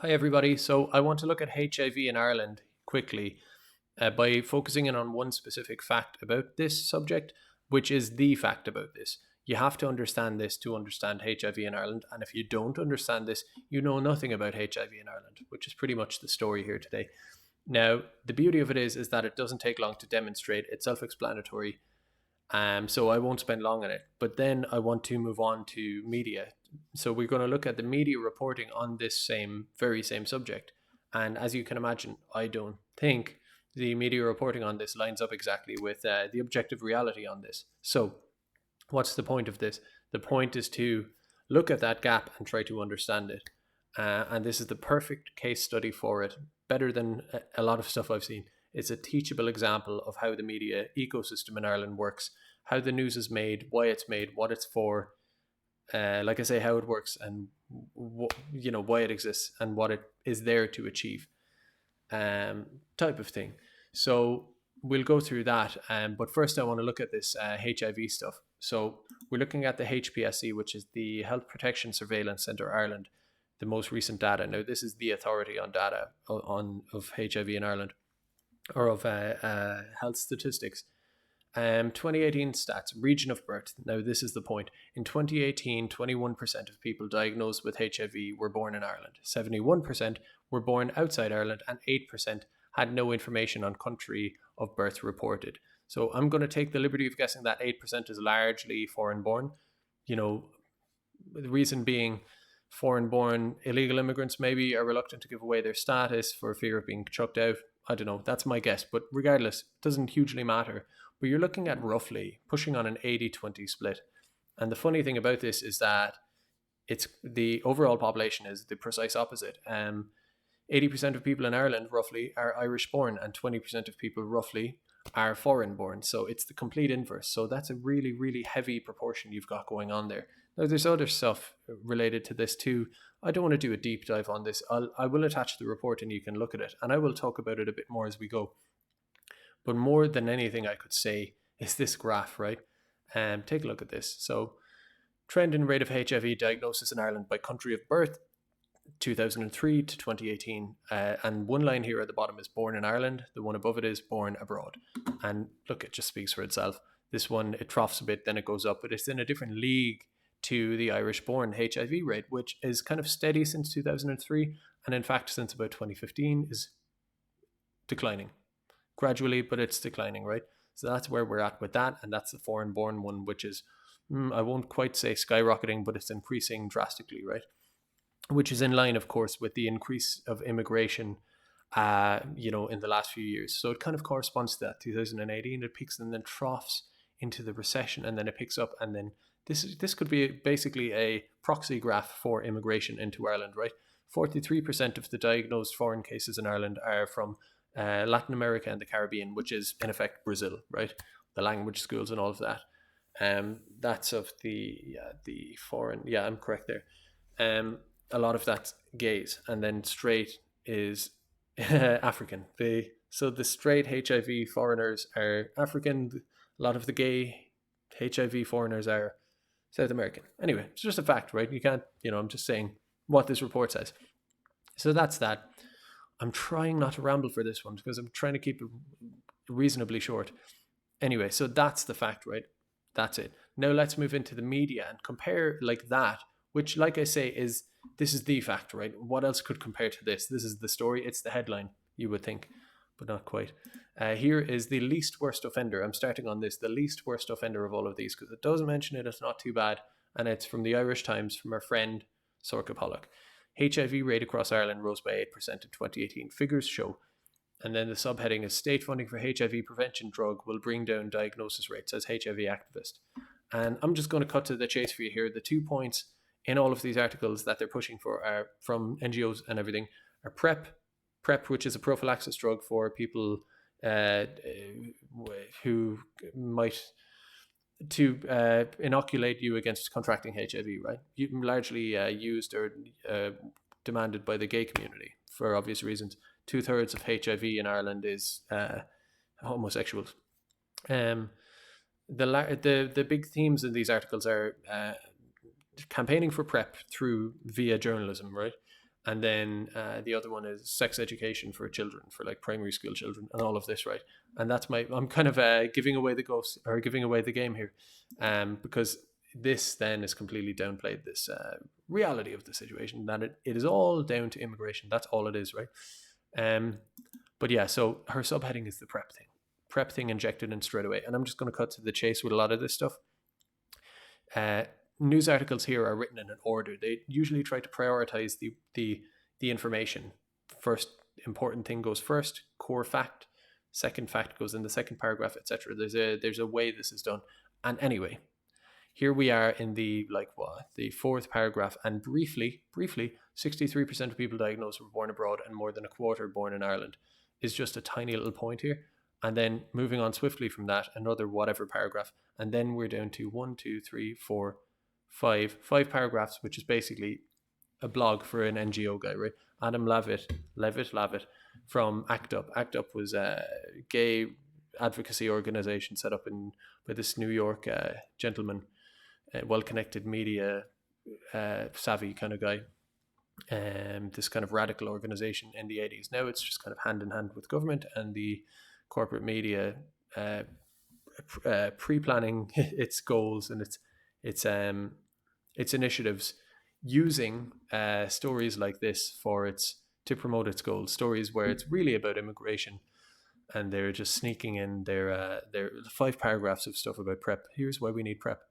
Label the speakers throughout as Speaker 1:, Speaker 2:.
Speaker 1: Hi, everybody. So, I want to look at HIV in Ireland quickly by focusing in on one specific fact about this subject, which is the fact about this. You have to understand this to understand HIV in Ireland. And if you don't understand this, you know nothing about HIV in Ireland, which is pretty much the story here today. Now, the beauty of it is that it doesn't take long to demonstrate. It's self explanatory. So I won't spend long on it. But then I want to move on to media. So we're going to look at the media reporting on this very same subject. And as you can imagine, I don't think the media reporting on this lines up exactly with the objective reality on this. So what's the point of this? The point is to look at that gap and try to understand it. And this is the perfect case study for it, better than a lot of stuff I've seen. It's a teachable example of how the media ecosystem in Ireland works, how the news is made, why it's made, what it's for, like I say, how it works, and why it exists and what it is there to achieve, type of thing. So we'll go through that. But first, I want to look at this HIV stuff. So we're looking at the HPSC, which is the Health Protection Surveillance Centre Ireland, the most recent data. Now, this is the authority on data of HIV in Ireland, or of health statistics. 2018 stats, region of birth. Now, this is the point. In 2018, 21% of people diagnosed with HIV were born in Ireland. 71% were born outside Ireland, and 8% had no information on country of birth reported. So I'm going to take the liberty of guessing that 8% is largely foreign born. The reason being, foreign born illegal immigrants maybe are reluctant to give away their status for fear of being chucked out. I don't know, that's my guess, but regardless, it doesn't hugely matter. But you're looking at roughly pushing on an 80-20 split. And the funny thing about this is that it's the overall population is the precise opposite. 80% of people in Ireland roughly are Irish born, and 20% of people roughly are foreign born. So it's the complete inverse. So that's a really, really heavy proportion you've got going on there. Now, there's other stuff related to this too. I don't want to do a deep dive on this. I will attach the report and you can look at it, and I will talk about it a bit more as we go. But more than anything I could say is this graph, right? Take a look at this. So, trend in rate of HIV diagnosis in Ireland by country of birth, 2003 to 2018. And one line here at the bottom is born in Ireland. The one above it is born abroad. And look, it just speaks for itself. This one, it troughs a bit, then it goes up, but it's in a different league to the Irish born HIV rate, which is kind of steady since 2003. And in fact, since about 2015 is declining gradually, but it's declining, right? So that's where we're at with that. And that's the foreign born one, which is, I won't quite say skyrocketing, but it's increasing drastically, right? Which is in line, of course, with the increase of immigration, in the last few years. So it kind of corresponds to that. 2018, it peaks and then troughs into the recession, and then it picks up, and then this could be basically a proxy graph for immigration into Ireland, right? 43% of the diagnosed foreign cases in Ireland are from Latin America and the Caribbean, which is in effect Brazil, right? The language schools and all of that. That's of the foreign. Yeah, I'm correct there. A lot of that's gays, and then straight is African. So the straight HIV foreigners are African. A lot of the gay HIV foreigners are South American. Anyway, it's just a fact, right? You can't, I'm just saying what this report says. So that's that. I'm trying not to ramble for this one because I'm trying to keep it reasonably short. Anyway, so that's the fact, right? That's it. Now let's move into the media and compare like that, which, like I say, this is the fact, right? What else could compare to this? This is the story. It's the headline, you would think, but not quite. Here is the least worst offender. I'm starting on this, the least worst offender of all of these, because it does mention it. It's not too bad. And it's from the Irish Times, from our friend Sorka Pollock. HIV rate across Ireland rose by 8% in 2018. Figures show. And then the subheading is state funding for HIV prevention drug will bring down diagnosis rates, as HIV activist. And I'm just going to cut to the chase for you here. The 2 points in all of these articles that they're pushing for are from NGOs and everything are PrEP, which is a prophylaxis drug for people who might to inoculate you against contracting HIV, right? Largely used or demanded by the gay community for obvious reasons. 2/3 of HIV in Ireland is homosexuals. The big themes in these articles are campaigning for PrEP via journalism, right? And then the other one is sex education for children, for like primary school children, and all of this, right? And I'm kind of giving away the ghost, or giving away the game here, because this then is completely downplayed this reality of the situation, that it is all down to immigration. That's all it is, right? But yeah, so her subheading is the prep thing injected in straight away. And I'm just going to cut to the chase with a lot of this stuff. News articles here are written in an order. They usually try to prioritize the information. First important thing goes first, core fact. Second fact goes in the second paragraph, etc. There's a way this is done. And anyway, here we are in the fourth paragraph, and briefly, 63% of people diagnosed were born abroad, and more than a quarter born in Ireland, is just a tiny little point here. And then moving on swiftly from that, another whatever paragraph, and then we're down to 5 paragraphs, which is basically a blog for an NGO guy, right? Adam Levitt from ACT UP. ACT UP was a gay advocacy organization set up by this New York gentleman, well-connected, media savvy kind of guy. This kind of radical organization in the 80s. Now it's just kind of hand in hand with government and the corporate media, pre-planning its goals and its initiatives, using stories like this to promote its goals. Stories where it's really about immigration, and they're just sneaking in their 5 paragraphs of stuff about prep. Here's why we need prep.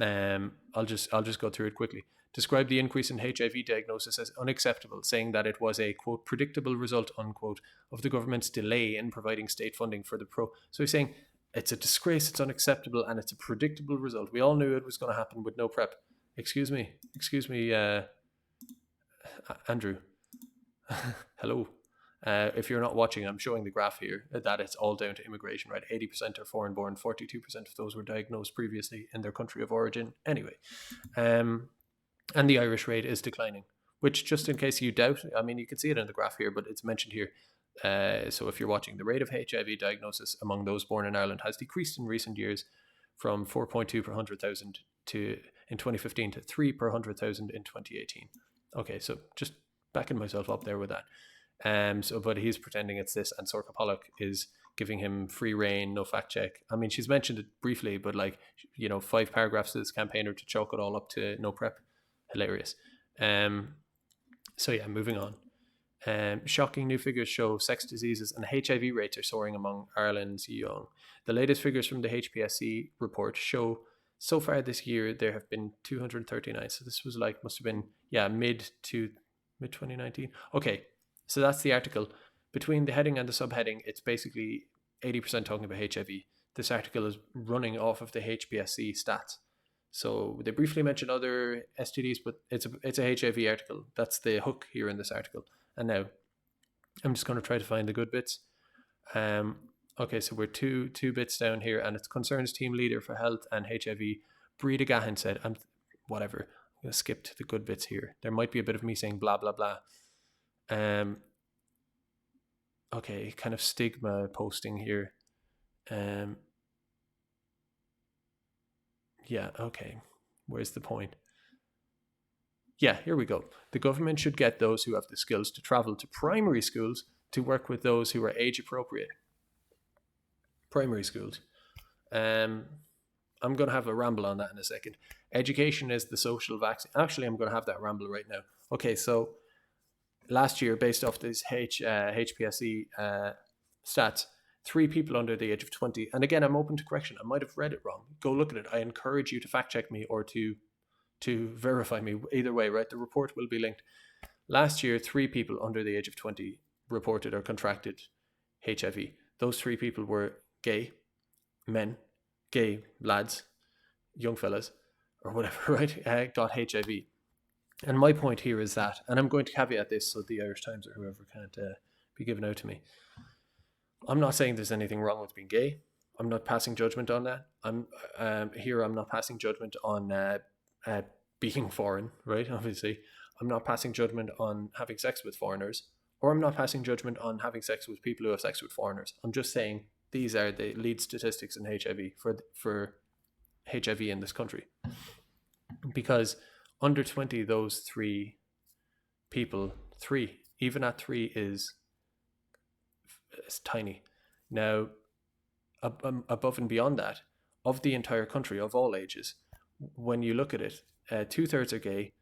Speaker 1: I'll just go through it quickly. Described the increase in HIV diagnosis as unacceptable, saying that it was a, quote, predictable result, unquote, of the government's delay in providing state funding for the So he's saying it's a disgrace, it's unacceptable, and it's a predictable result. We all knew it was going to happen with no prep. Excuse me, Andrew. Hello. If you're not watching, I'm showing the graph here that it's all down to immigration, right? 80% are foreign born, 42% of those were diagnosed previously in their country of origin. Anyway, and the Irish rate is declining, which, just in case you doubt, I mean, you can see it in the graph here, but it's mentioned here. So if you're watching, the rate of HIV diagnosis among those born in Ireland has decreased in recent years from 4.2 per 100,000 in 2015 to 3 per 100,000 in 2018. Okay, so just backing myself up there with that. But he's pretending it's this, and Sorka Pollock is giving him free reign, no fact check. I mean, she's mentioned it briefly, but 5 paragraphs to this campaigner to chalk it all up to no prep. Hilarious. So yeah, moving on. Shocking new figures show sex diseases and HIV rates are soaring among Ireland's young. The latest figures from the HPSC report show so far this year there have been 239. So this was must have been mid 2019. Okay, so that's the article. Between the heading and the subheading, it's basically 80% talking about HIV. This article is running off of the HPSC stats. So they briefly mention other STDs, but it's a HIV article. That's the hook here in this article. And now I'm just going to try to find the good bits. Okay, so we're two bits down here, and it's concerns team leader for health and HIV, Breda Gahan said, whatever. I'm going to skip to the good bits here. There might be a bit of me saying blah, blah, blah. Okay, kind of stigma posting here. Yeah, okay. Where's the point? Yeah, here we go. The government should get those who have the skills to travel to primary schools to work with those who are age appropriate. Primary schools. I'm going to have a ramble on that in a second. Education is the social vaccine. Actually, I'm going to have that ramble right now. Okay, so last year, based off these HPSC stats, 3 people under the age of 20. And again, I'm open to correction. I might have read it wrong. Go look at it. I encourage you to fact check me or to verify me. Either way, right? The report will be linked. Last year, 3 people under the age of 20 reported or contracted HIV. Those 3 people were gay men, gay lads, young fellas, or whatever, right? Got HIV. And my point here is that, and I'm going to caveat this so the Irish Times or whoever can't be given out to me. I'm not saying there's anything wrong with being gay. I'm not passing judgment on that. I'm not passing judgment on being foreign, right? Obviously, I'm not passing judgment on having sex with foreigners, or I'm not passing judgment on having sex with people who have sex with foreigners. I'm just saying these are the lead statistics in HIV for HIV in this country. Because under 20, those 3 people, 3, even at 3 is tiny. Now, above and beyond that, of the entire country, of all ages, when you look at it, 2/3 are gay,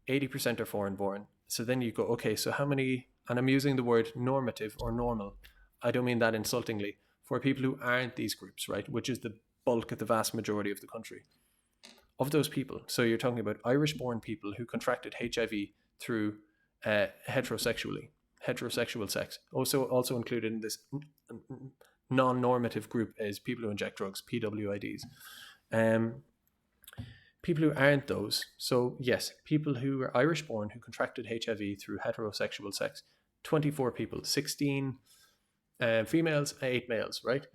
Speaker 1: 80% are foreign born. So then you go, okay, so how many, and I'm using the word normative or normal, I don't mean that insultingly, for people who aren't these groups, right, which is the bulk of the vast majority of the country. Of those people, so you're talking about Irish born people who contracted HIV through heterosexual sex, also included in this non-normative group is people who inject drugs, PWIDs. People who aren't those, so yes, people who are Irish born who contracted HIV through heterosexual sex, 24 people, 16 females, 8 males, right?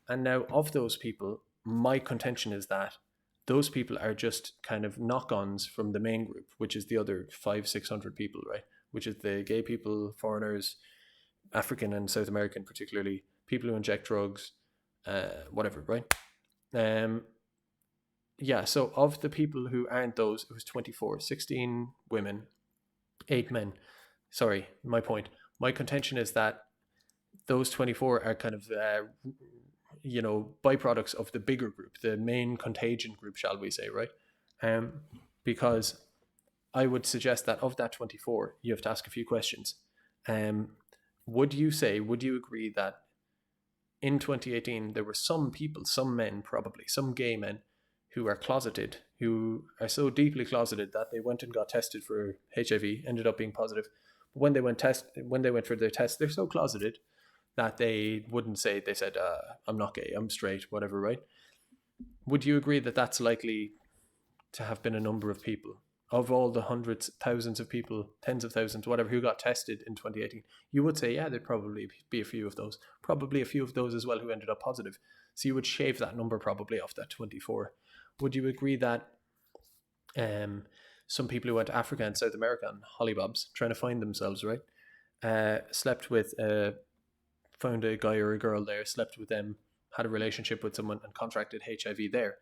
Speaker 1: And now of those people, my contention is that those people are just kind of knock-ons from the main group, which is the other 500-600 people, right? Which is the gay people, foreigners, African and South American particularly, people who inject drugs, whatever, right? Yeah, so of the people who aren't those, it was 24, 16 women, 8 men. Sorry, my point. My contention is that those 24 are kind of, byproducts of the bigger group, the main contagion group, shall we say, right? Because I would suggest that of that 24, you have to ask a few questions. Would you agree that in 2018, there were some people, some men probably, some gay men who are closeted, who are so deeply closeted that they went and got tested for HIV, ended up being positive. But when they went for their test, they're so closeted that they wouldn't say, they said, I'm not gay, I'm straight, whatever, right? Would you agree that that's likely to have been a number of people? Of all the hundreds, thousands of people, tens of thousands, whatever, who got tested in 2018, you would say, yeah, there'd probably be a few of those. Probably a few of those as well who ended up positive. So you would shave that number probably off that 24. Would you agree that some people who went to Africa and South America on hollybobs, trying to find themselves, right, found a guy or a girl there, slept with them, had a relationship with someone and contracted HIV there?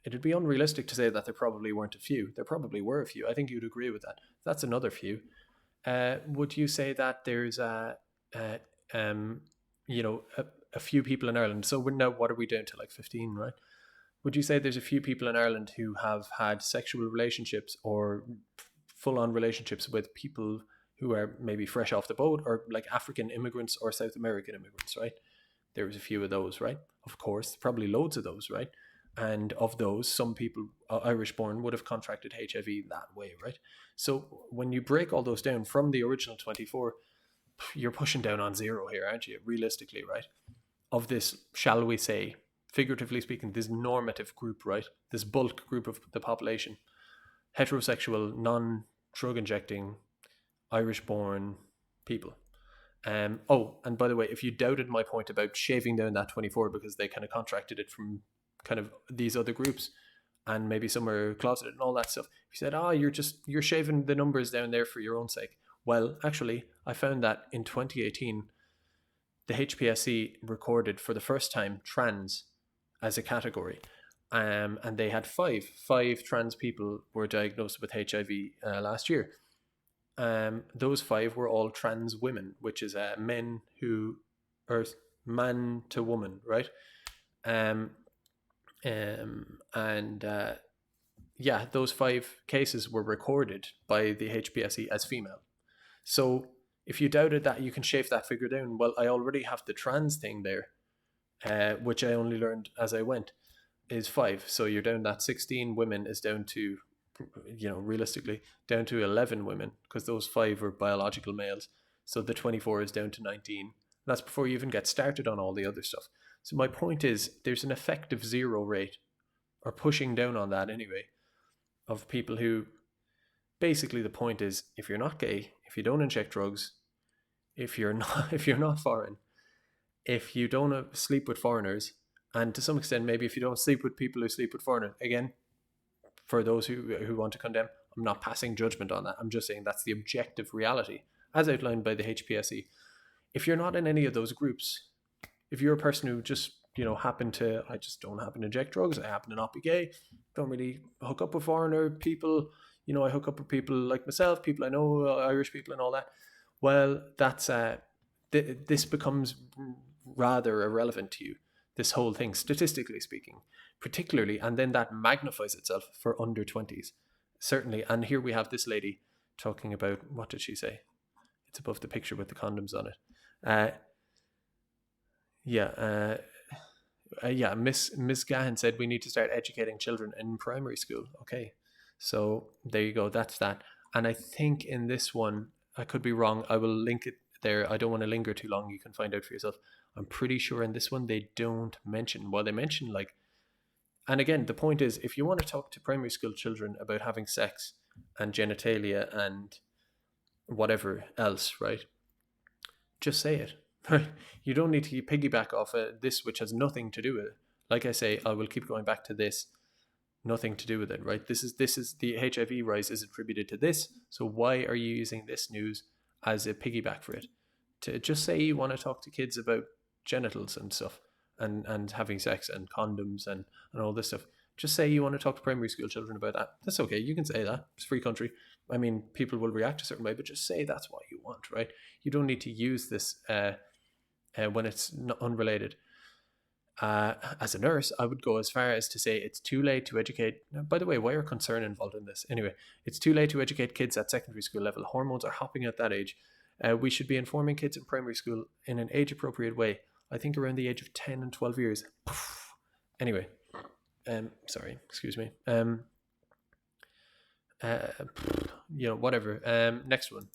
Speaker 1: It'd be unrealistic to say that there probably weren't a few. There probably were a few. I think you'd agree with that. That's another few. Would you say that there's a few people in Ireland? So we're now, what are we down to, like 15, right? Would you say there's a few people in Ireland who have had sexual relationships or full-on relationships with people who are maybe fresh off the boat, or like African immigrants or South American immigrants, right? There was a few of those, right? Of course, probably loads of those, right? And of those, some people, Irish born, would have contracted HIV that way, right? So when you break all those down from the original 24, you're pushing down on 0 here, aren't you? Realistically, right? Of this, shall we say, figuratively speaking, this normative group, right? This bulk group of the population, heterosexual, non-drug injecting, Irish born people. And by the way, if you doubted my point about shaving down that 24 because they kind of contracted it from kind of these other groups, and maybe some are closeted and all that stuff, if you said, you're shaving the numbers down there for your own sake. Well, actually, I found that in 2018, the HPSC recorded for the first time trans as a category. And they had five trans people were diagnosed with HIV last year. Those 5 were all trans women, which is men who are man to woman, right? Those 5 cases were recorded by the HPSC as female. So if you doubted that you can shave that figure down, well, I already have the trans thing there, which I only learned as I went, is 5. So you're down, that 16 women is down to, realistically, down to 11 women, because those 5 were biological males. So the 24 is down to 19. That's before you even get started on all the other stuff. So my point is, there's an effective 0 rate, or pushing down on that anyway, of people who, basically the point is, if you're not gay, if you don't inject drugs, if you're not foreign, if you don't sleep with foreigners, and to some extent maybe if you don't sleep with people who sleep with foreigners, again, for those who want to condemn, I'm not passing judgment on that. I'm just saying that's the objective reality as outlined by the HPSC. If you're not in any of those groups, if you're a person who just I just don't happen to inject drugs, I happen to not be gay, don't really hook up with foreigner people, I hook up with people like myself, people I know, Irish people and all that. Well, that's this becomes rather irrelevant to you, this whole thing, statistically speaking, particularly, and then that magnifies itself for under 20s, certainly. And here we have this lady talking about, what did she say? It's above the picture with the condoms on it. Uh, yeah, yeah. Miss Gahan said we need to start educating children in primary school. Okay, so there you go. That's that. And I think in this one, I could be wrong. I will link it there. I don't want to linger too long. You can find out for yourself. I'm pretty sure in this one they don't mention. Well, they mention like, and again, the point is, if you want to talk to primary school children about having sex and genitalia and whatever else, right? Just say it. Right? You don't need to piggyback off this, which has nothing to do with it. Like I say, I will keep going back to this. Nothing to do with it, right? This is the HIV rise is attributed to this. So why are you using this news as a piggyback for it? To just say you want to talk to kids about genitals and stuff, and having sex and condoms and all this stuff. Just say you want to talk to primary school children about that. That's okay. You can say that. It's a free country. I mean, people will react a certain way, but just say that's what you want, right? You don't need to use this when it's not unrelated. As a nurse, I would go as far as to say it's too late to educate. Now, by the way, why are concern involved in this? Anyway, it's too late to educate kids at secondary school level. Hormones are hopping at that age. We should be informing kids in primary school in an age-appropriate way. I think around the age of 10 and 12 years. Anyway, sorry, excuse me. Whatever. Next one.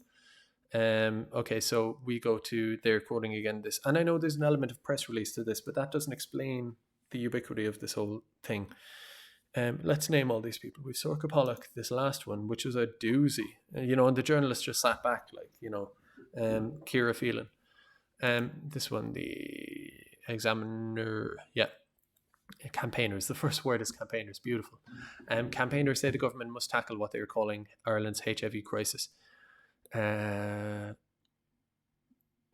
Speaker 1: Okay, so we go to, they're quoting again this, and I know there's an element of press release to this, but that doesn't explain the ubiquity of this whole thing. Let's name all these people. We've Sorka Pollock, this last one, which was a doozy, and the journalist just sat back like, Kira Phelan. This one, the Examiner, yeah, campaigners. The first word is campaigners. Beautiful. Campaigners say the government must tackle what they are calling Ireland's HIV crisis.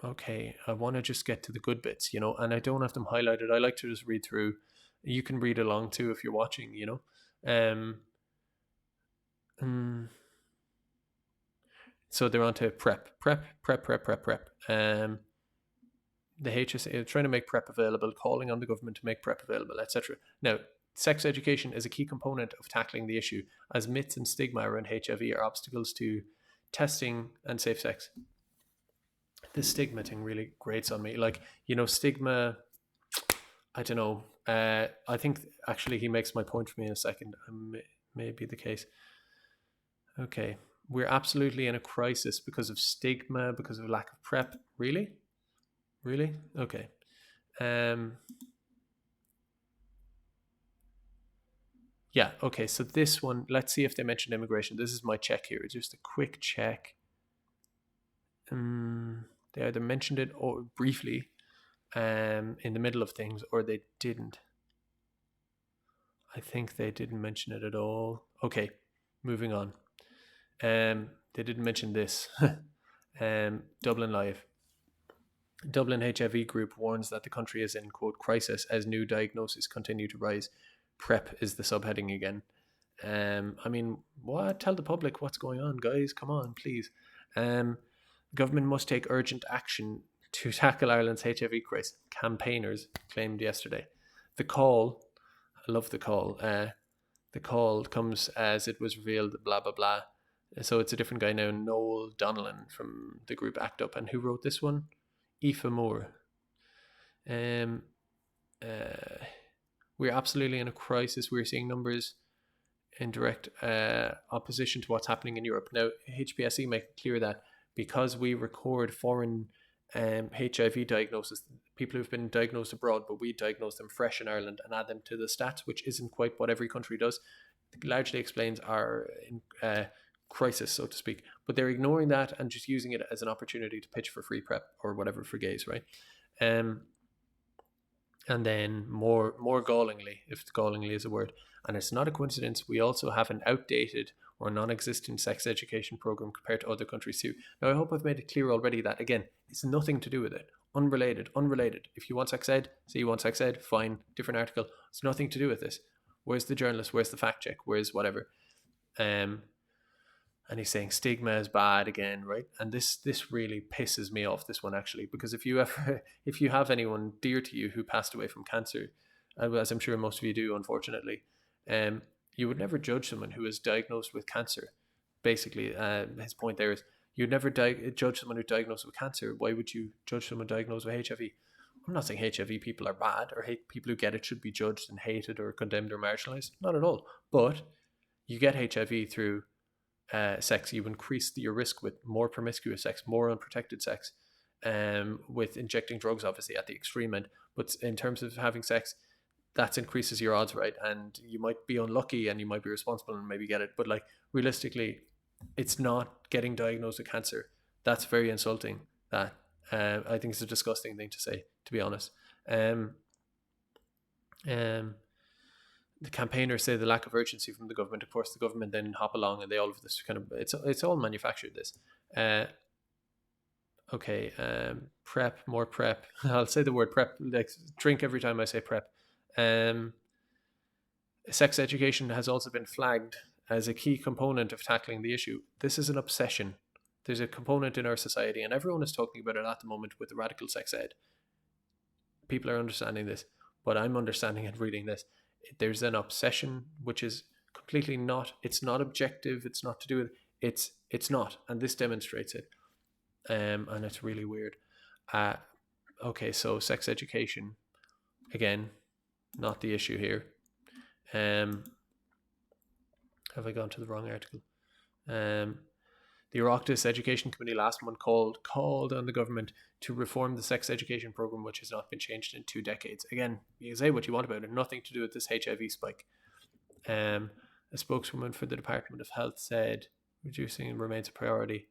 Speaker 1: Okay, I want to just get to the good bits, and I don't have them highlighted. I like to just read through. You can read along too if you're watching, So they're on to prep. The HSA are trying to make PrEP available, calling on the government to make PrEP available, etc. Now, sex education is a key component of tackling the issue, as myths and stigma around HIV are obstacles to testing and safe sex. This stigma thing really grates on me. Like, stigma, I don't know. I think actually he makes my point for me in a second. May be the case. Okay. We're absolutely in a crisis because of stigma, because of lack of PrEP. Really? Okay. Yeah, okay, so this one, let's see if they mentioned immigration. This is my check here, just a quick check. They either mentioned it or briefly in the middle of things, or they didn't. I think they didn't mention it at all. Okay, moving on. They didn't mention this. Dublin Live. Dublin HIV group warns that the country is in, quote, crisis as new diagnoses continue to rise. PrEP is the subheading again. I mean, what? Tell the public what's going on, guys. Come on, please. Government must take urgent action to tackle Ireland's HIV crisis, campaigners claimed yesterday. The call, I love the call. The call comes as it was revealed, blah, blah, blah. So it's a different guy now, Noel Donnellan from the group ACT UP. And who wrote this one? Aoife Moore. We're absolutely in a crisis. We're seeing numbers in direct opposition to what's happening in Europe. Now, HPSE make it clear that because we record foreign HIV diagnosis, people who've been diagnosed abroad, but we diagnose them fresh in Ireland and add them to the stats, which isn't quite what every country does, it largely explains our crisis, so to speak. But they're ignoring that and just using it as an opportunity to pitch for free PrEP or whatever for gays, right? And then more gallingly, if gallingly is a word, and it's not a coincidence, we also have an outdated or non-existent sex education program compared to other countries too. Now, I hope I've made it clear already that, again, it's nothing to do with it. Unrelated. If you want sex ed, say you want sex ed, fine, different article. It's nothing to do with this. Where's the journalist? Where's the fact check? Where's whatever? and he's saying stigma is bad again, right? And this really pisses me off, this one, actually, because if you have anyone dear to you who passed away from cancer, as I'm sure most of you do, unfortunately, you would never judge someone who is diagnosed with cancer. Basically, his point there is you'd never judge someone who's diagnosed with cancer. Why would you judge someone diagnosed with HIV? I'm not saying HIV people are bad, or hate people who get it should be judged and hated or condemned or marginalized. Not at all. But you get HIV through sex. You increase your risk with more promiscuous sex, more unprotected sex, with injecting drugs, obviously, at the extreme end. But in terms of having sex, that increases your odds, right? And you might be unlucky and you might be responsible and maybe get it. But like, realistically, it's not getting diagnosed with cancer. That's very insulting. That I think it's a disgusting thing to say, to be honest. The campaigners say the lack of urgency from the government. Of course, the government then hop along and they all of this kind of it's all manufactured. This, okay. Prep, more prep. I'll say the word prep. Like, drink every time I say prep. Sex education has also been flagged as a key component of tackling the issue. This is an obsession. There's a component in our society, and everyone is talking about it at the moment with the radical sex ed. People are understanding this, but I'm understanding and reading this. There's an obsession which is completely not. It's not objective. It's not to do with. It's not, and this demonstrates it. And it's really weird. Okay, so sex education, again, not the issue here. Have I gone to the wrong article? The Oireachtas Education Committee last month called on the government to reform the sex education program, which has not been changed in 2 decades. Again, you can say what you want about it, nothing to do with this HIV spike. A spokeswoman for the Department of Health said reducing remains a priority.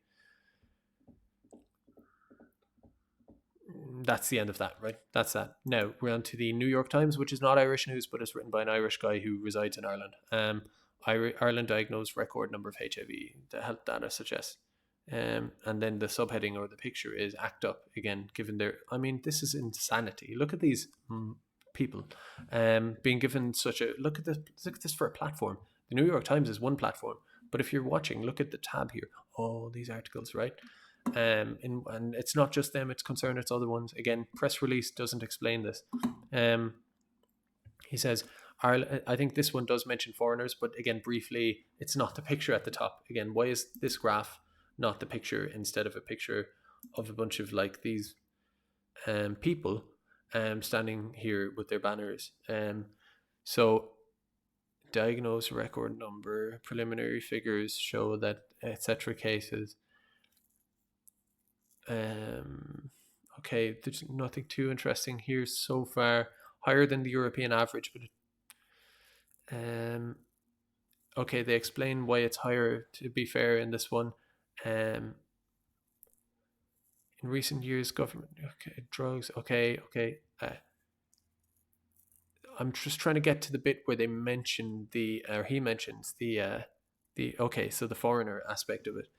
Speaker 1: That's the end of that, right? That's that. Now we're on to the New York Times, which is not Irish news, but it's written by an Irish guy who resides in Ireland. Ireland diagnosed record number of HIV, the health data suggests. And then the subheading or the picture is ACT UP, again, given their... I mean, this is insanity. Look at these people being given such a... Look at this for a platform. The New York Times is one platform. But if you're watching, look at the tab here. All these articles, right? And it's not just them, it's concerned, it's other ones. Again, press release doesn't explain this. He says... I think this one does mention foreigners, but again, briefly, it's not the picture at the top. Again, why is this graph not the picture instead of a picture of a bunch of like these people standing here with their banners? So diagnosed record number, preliminary figures show that etc. cases. Okay, there's nothing too interesting here so far. Higher than the European average, but okay, they explain why it's higher, to be fair, in this one. In recent years, government, okay, drugs, okay. I'm just trying to get to the bit where they mention he mentions the okay, so the foreigner aspect of it.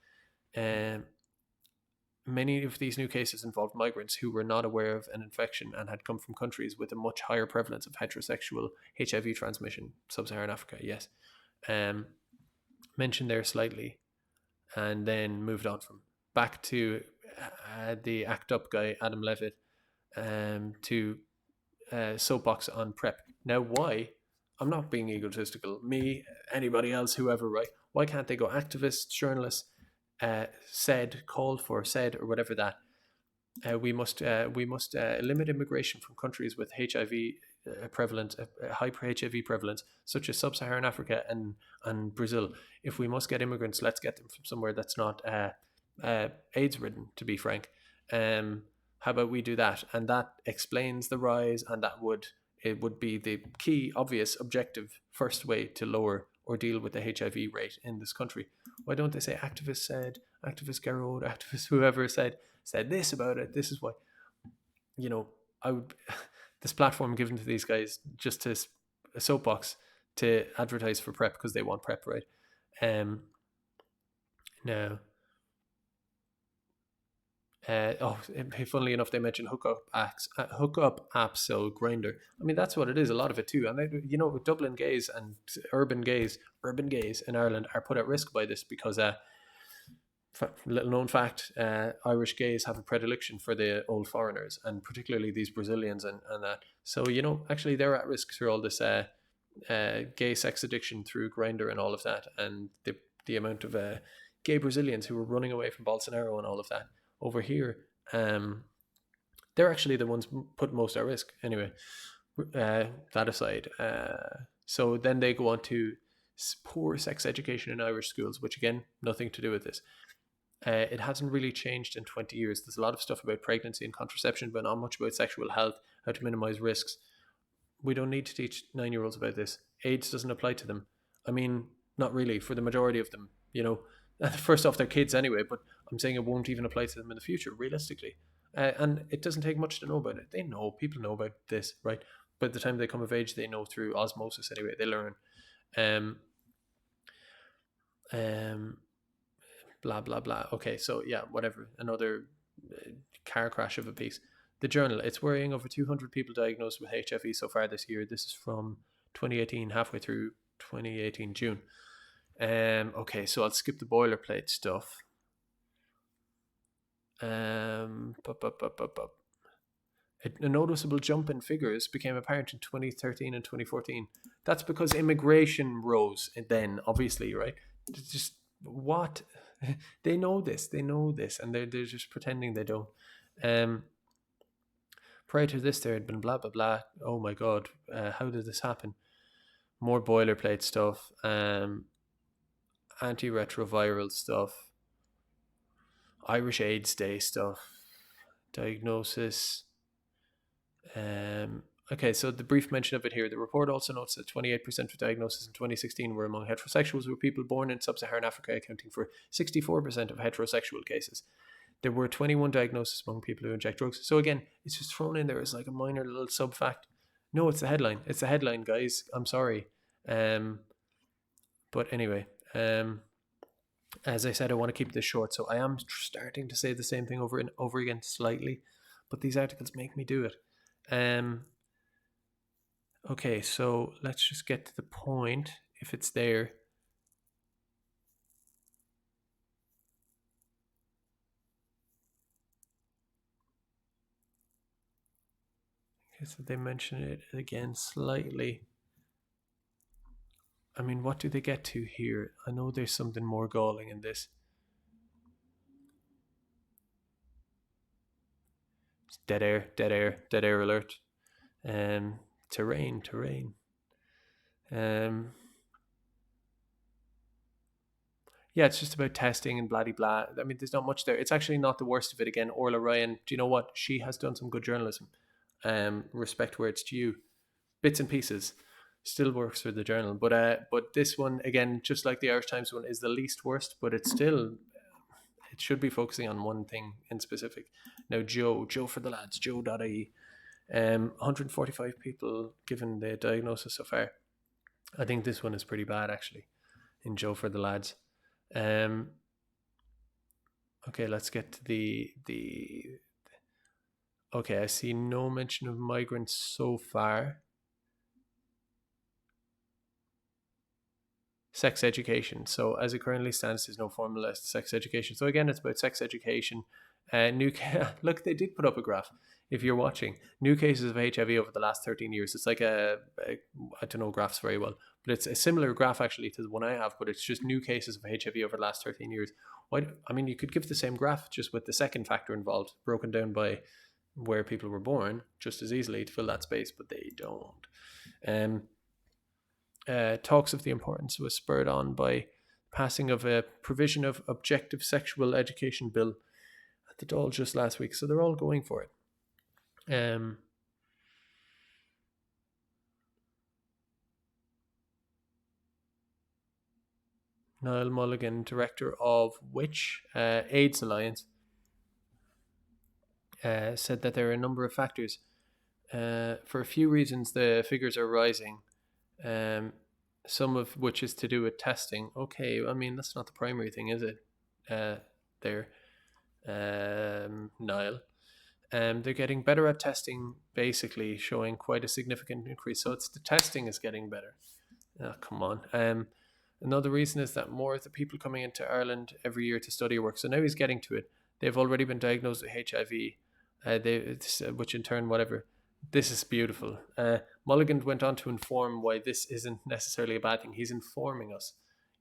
Speaker 1: Many of these new cases involved migrants who were not aware of an infection and had come from countries with a much higher prevalence of heterosexual HIV transmission. Sub-Saharan Africa, yes. Mentioned there slightly, and then moved on from back to the ACT UP guy, Adam Levitt, to soapbox on PrEP. Now, why? I'm not being egotistical. Me, anybody else, whoever, right? Why can't they go activists, journalists, called for, or whatever that we must limit immigration from countries with HIV prevalent, high HIV prevalence, such as Sub-Saharan Africa and Brazil. If we must get immigrants, let's get them from somewhere that's not AIDS ridden, to be frank. How about we do that? And that explains the rise, and it would be the key, obvious, objective first way to lower or deal with the HIV rate in this country. Why don't they say activist said, activist Garrod, activist whoever said this about it? This is why, I would this platform given to these guys just to a soapbox to advertise for PrEP because they want PrEP, right? Now, funnily enough, they mentioned hookup apps, so Grindr. I mean, that's what it is, a lot of it too. And Dublin gays and urban gays in Ireland are put at risk by this because little known fact, Irish gays have a predilection for the old foreigners, and particularly these Brazilians and that. So, actually they're at risk through all this gay sex addiction through Grindr and all of that, and the amount of gay Brazilians who were running away from Bolsonaro and all of that over here. They're actually the ones put most at risk. Anyway, that aside, so then they go on to poor sex education in Irish schools, which again, nothing to do with this. It hasn't really changed in 20 years. There's a lot of stuff about pregnancy and contraception, but not much about sexual health, how to minimize risks. We don't need to teach 9-year-olds about this. AIDS doesn't apply to them. I mean, not really for the majority of them, First off, they're kids anyway, but I'm saying it won't even apply to them in the future, realistically. And it doesn't take much to know about it. People know about this, right? By the time they come of age, they know through osmosis anyway. They learn. Blah, blah, blah. Okay, so yeah, whatever. Another car crash of a piece. The Journal, it's worrying, over 200 people diagnosed with HIV so far this year. This is from 2018, halfway through 2018, June. Okay, so I'll skip the boilerplate stuff. A noticeable jump in figures became apparent in 2013 and 2014. That's because immigration rose then, obviously, right? It's just what? They know this, and they're just pretending they don't. Prior to this, there had been blah, blah, blah. Oh my God, how did this happen? More boilerplate stuff, antiretroviral stuff, Irish AIDS Day stuff, diagnosis. Okay, so the brief mention of it here. The report also notes that 28% of diagnoses in 2016 were among heterosexuals, with people born in sub-Saharan Africa accounting for 64% of heterosexual cases. There were 21 diagnoses among people who inject drugs. So again, it's just thrown in there as like a minor little sub-fact. No, it's the headline. It's the headline, guys. I'm sorry. But anyway, as I said, I want to keep this short, so I am starting to say the same thing over and over again slightly, but these articles make me do it. Okay, so let's just get to the point, if it's there. Okay, so they mention it again slightly. I mean, what do they get to here? I know there's something more galling in this. It's dead air alert. Terrain. Yeah, it's just about testing and blah, blah. I mean, there's not much there. It's actually not the worst of it. Again, Orla Ryan, do you know what? She has done some good journalism. Respect where it's due. Bits and pieces. Still works for the Journal. But this one, again, just like the Irish Times one, is the least worst, but it's still, it should be focusing on one thing in specific. Now, Joe for the lads, joe.ie. 145 people given the diagnosis so far. I think this one is pretty bad, actually, in Joe for the lads. Okay, let's get to the. Okay, I see no mention of migrants so far. Sex education. So as it currently stands, there's no formalized sex education. So again, it's about sex education. Look, they did put up a graph. If you're watching, new cases of HIV over the last 13 years. It's like I don't know graphs very well, but it's a similar graph actually to the one I have, but it's just new cases of HIV over the last 13 years. I mean, you could give the same graph just with the second factor involved, broken down by where people were born, just as easily to fill that space, but they don't. Talks of the importance was spurred on by passing of a provision of objective sexual education bill at the Dáil just last week. So they're all going for it. Niall Mulligan, director of AIDS Alliance, said that there are a number of factors. For a few reasons, the figures are rising. Some of which is to do with testing. Okay, I mean, that's not the primary thing, is it? Niall. They're getting better at testing, basically showing quite a significant increase. So it's the testing is getting better. Oh, come on. Another reason is that more of the people coming into Ireland every year to study or work. So now he's getting to it. They've already been diagnosed with HIV, which in turn, whatever. This is beautiful. Mulligan went on to inform why this isn't necessarily a bad thing. He's informing us.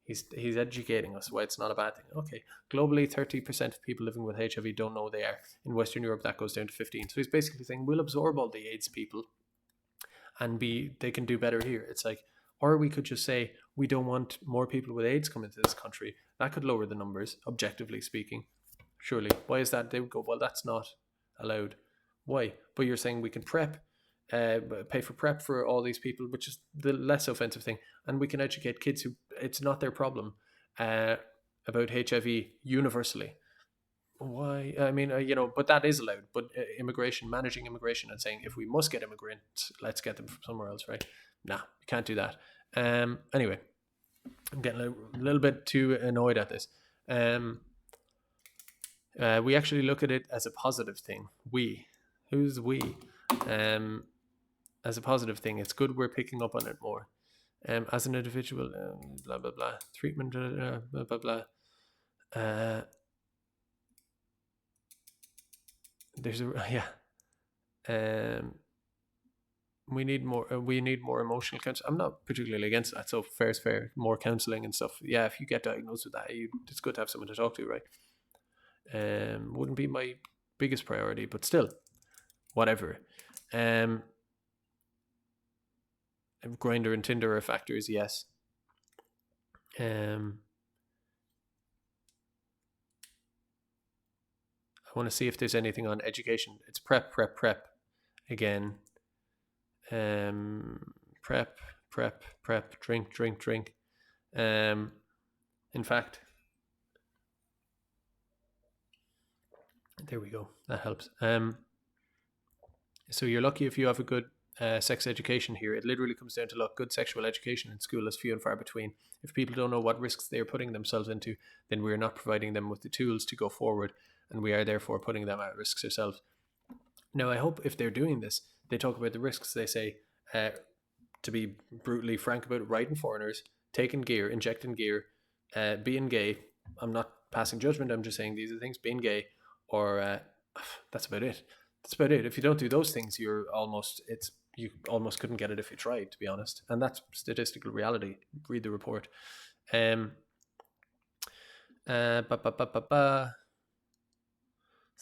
Speaker 1: He's educating us why it's not a bad thing. Okay, globally, 30% of people living with HIV don't know they are. In Western Europe, that goes down to 15. So he's basically saying we'll absorb all the AIDS people, and they can do better here. It's like, or we could just say we don't want more people with AIDS coming to this country. That could lower the numbers, objectively speaking. Surely, why is that? They would go, well, that's not allowed. Why? But you're saying we can pay for prep for all these people, which is the less offensive thing, and we can educate kids who it's not their problem about HIV universally. Why? I mean, but that is allowed. But managing immigration, and saying if we must get immigrants, let's get them from somewhere else, right? Nah, you can't do that. Anyway, I'm getting a little bit too annoyed at this. We actually look at it as a positive thing. Who's we? As a positive thing. It's good we're picking up on it more. As an individual, blah blah blah. Treatment, blah blah blah. There's we need more emotional counseling. I'm not particularly against that, so fair is fair. More counseling and stuff. Yeah, if you get diagnosed with that, it's good to have someone to talk to, right? Wouldn't be my biggest priority, but still, whatever. Grindr and Tinder are factors, yes. I want to see if there's anything on education. It's prep again. Prep, drink. In fact, there we go. That helps. So you're lucky if you have a good sex education here. It literally comes down to, look, good sexual education in school is few and far between. If people don't know what risks they are putting themselves into, then we are not providing them with the tools to go forward, and we are therefore putting them at risks ourselves. Now, I hope if they're doing this, they talk about the risks. They say, to be brutally frank about it, riding foreigners, taking gear, injecting gear, being gay. I'm not passing judgment. I'm just saying these are things. Being gay, or that's about it. That's about it. If you don't do those things, you almost couldn't get it if you tried, to be honest. And that's statistical reality. Read the report. So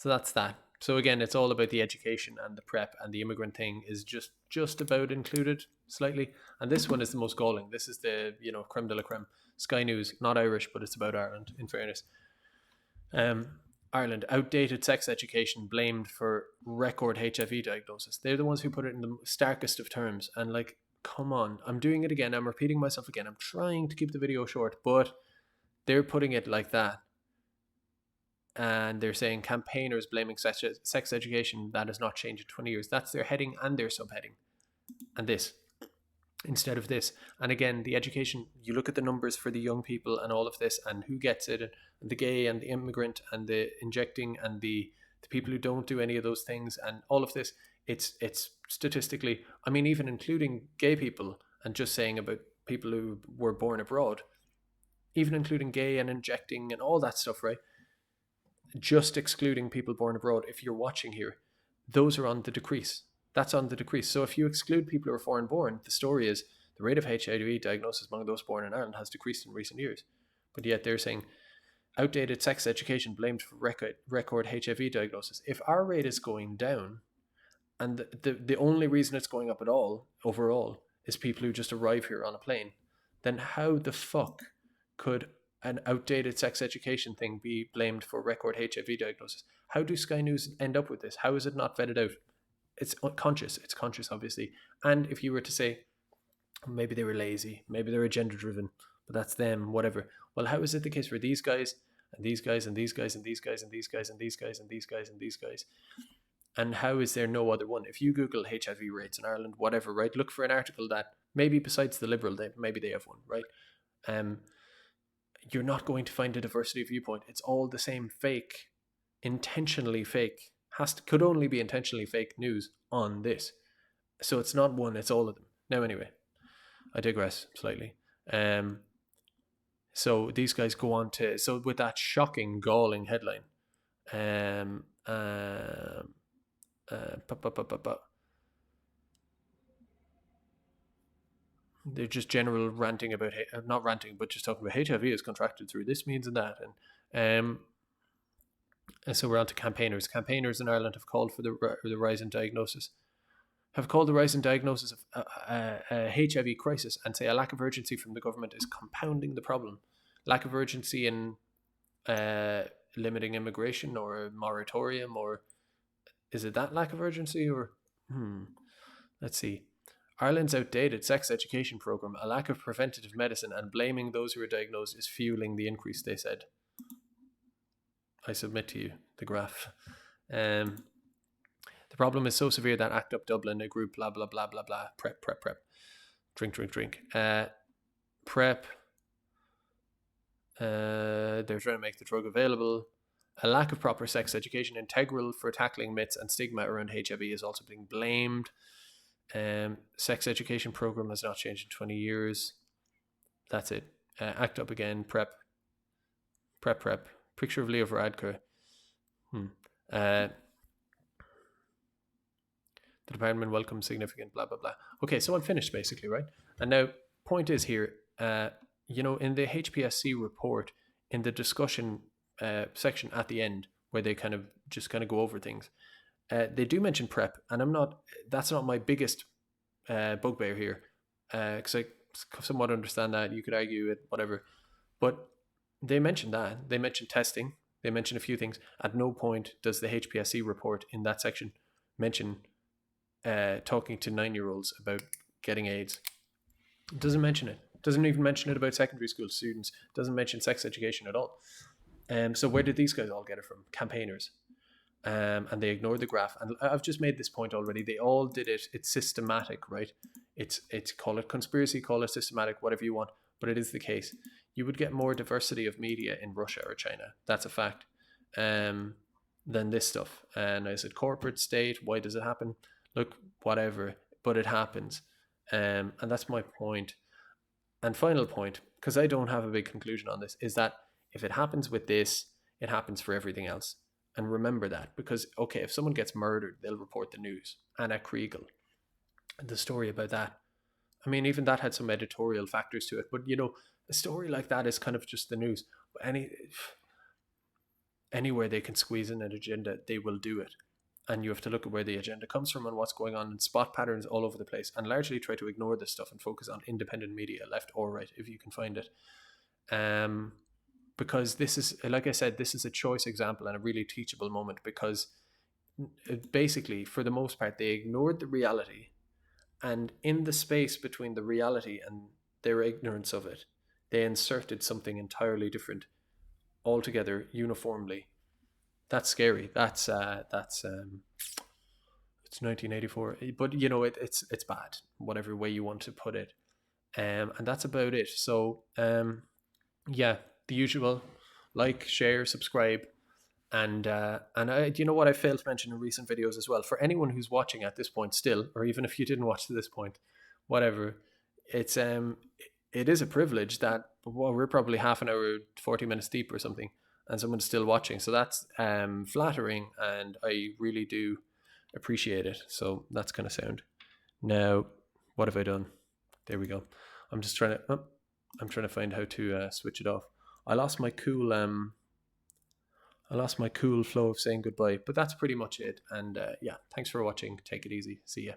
Speaker 1: that's that. So again, it's all about the education and the prep, and the immigrant thing is just about included slightly. And this one is the most galling. This is the creme de la creme. Sky News, not Irish, but it's about Ireland, in fairness. Ireland, outdated sex education blamed for record HIV diagnosis. They're the ones who put it in the starkest of terms. And like, come on, I'm doing it again. I'm repeating myself again. I'm trying to keep the video short, but they're putting it like that. And they're saying campaigners blaming sex education that has not changed in 20 years. That's their heading and their subheading. And this, instead of this. And again, the education, you look at the numbers for the young people and all of this, and who gets it, and the gay and the immigrant and the injecting and the people who don't do any of those things and all of this, it's statistically, I mean, even including gay people and just saying about people who were born abroad, even including gay and injecting and all that stuff, right? Just excluding people born abroad, if you're watching here, those are on the decrease. That's on the decrease. So if you exclude people who are foreign born, the story is the rate of HIV diagnosis among those born in Ireland has decreased in recent years. But yet they're saying outdated sex education blamed for record HIV diagnosis. If our rate is going down, and the only reason it's going up at all, overall, is people who just arrive here on a plane, then how the fuck could an outdated sex education thing be blamed for record HIV diagnosis? How do Sky News end up with this? How is it not vetted out? It's conscious. It's conscious, obviously. And if you were to say, maybe they were lazy, maybe they were agenda driven, but that's them, whatever. Well, how is it the case for these guys and these guys and these guys and these guys and these guys and these guys and these guys and these guys? And how is there no other one? If you Google HIV rates in Ireland, whatever, right? Look for an article that maybe besides the Liberal, maybe they have one, right? You're not going to find a diversity of viewpoint. It's all the same fake, intentionally fake, could only be intentionally fake news on this. So it's not one, it's all of them. Now, anyway, I digress slightly. So these guys go on to, so with that shocking, galling headline, um, um, they're just general ranting about, not ranting, but just talking about HIV is contracted through this means and that. And so we're on to campaigners. Campaigners in Ireland have called for the rise in diagnosis, have called the rise in diagnosis of HIV crisis, and say a lack of urgency from the government is compounding the problem. Lack of urgency in limiting immigration or a moratorium, or is it that lack of urgency, or let's see. Ireland's outdated sex education program, a lack of preventative medicine, and blaming those who are diagnosed is fueling the increase, they said. I submit to you the graph. The problem is so severe that ACT UP Dublin, a group, blah, blah, blah, blah, blah, prep. Drink. Prep. They're trying to make the drug available. A lack of proper sex education, integral for tackling myths and stigma around HIV, is also being blamed. Sex education program has not changed in 20 years. That's it. ACT UP again, prep. Picture of Leo Varadkar. The department welcomes significant blah, blah, blah. Okay, so I'm finished basically, right? And now, point is here, in the HPSC report, in the discussion section at the end, where they kind of go over things, they do mention PrEP, and that's not my biggest bugbear here, because I somewhat understand that. You could argue it, whatever, but they mentioned that. They mentioned testing. They mentioned a few things. At no point does the HPSC report in that section mention talking to 9-year-olds about getting AIDS. It doesn't mention it. Doesn't even mention it about secondary school students. Doesn't mention sex education at all. So where did these guys all get it from? Campaigners. And they ignored the graph. And I've just made this point already. They all did it. It's systematic, right? It's call it conspiracy, call it systematic, whatever you want. But it is the case. You would get more diversity of media in Russia or China. That's a fact. Than this stuff. And is it corporate, state? Why does it happen? Look, whatever. But it happens. And that's my point. And final point, because I don't have a big conclusion on this, is that if it happens with this, it happens for everything else. And remember that, because, okay, if someone gets murdered, they'll report the news. Anna Kriegel, the story about that. I mean, even that had some editorial factors to it. But, a story like that is kind of just the news. Anywhere they can squeeze in an agenda, they will do it. And you have to look at where the agenda comes from and what's going on, and spot patterns all over the place, and largely try to ignore this stuff and focus on independent media, left or right, if you can find it. Because this is, like I said, this is a choice example and a really teachable moment, because basically, for the most part, they ignored the reality, and in the space between the reality and their ignorance of it, they inserted something entirely different altogether uniformly. That's scary. That's it's 1984, but it's bad, whatever way you want to put it. And that's about it. So yeah, the usual: like, share, subscribe, and do you know what I failed to mention in recent videos as well? For anyone who's watching at this point still, or even if you didn't watch to this point, whatever, it is a privilege that, well, we're probably half an hour, 40 minutes deep or something, and someone's still watching. So that's flattering, and I really do appreciate it. So that's kind of sound. Now, what have I done? There we go. I'm just trying to find how to switch it off. I lost my cool flow of saying goodbye, but that's pretty much it. And yeah, thanks for watching. Take it easy. See ya.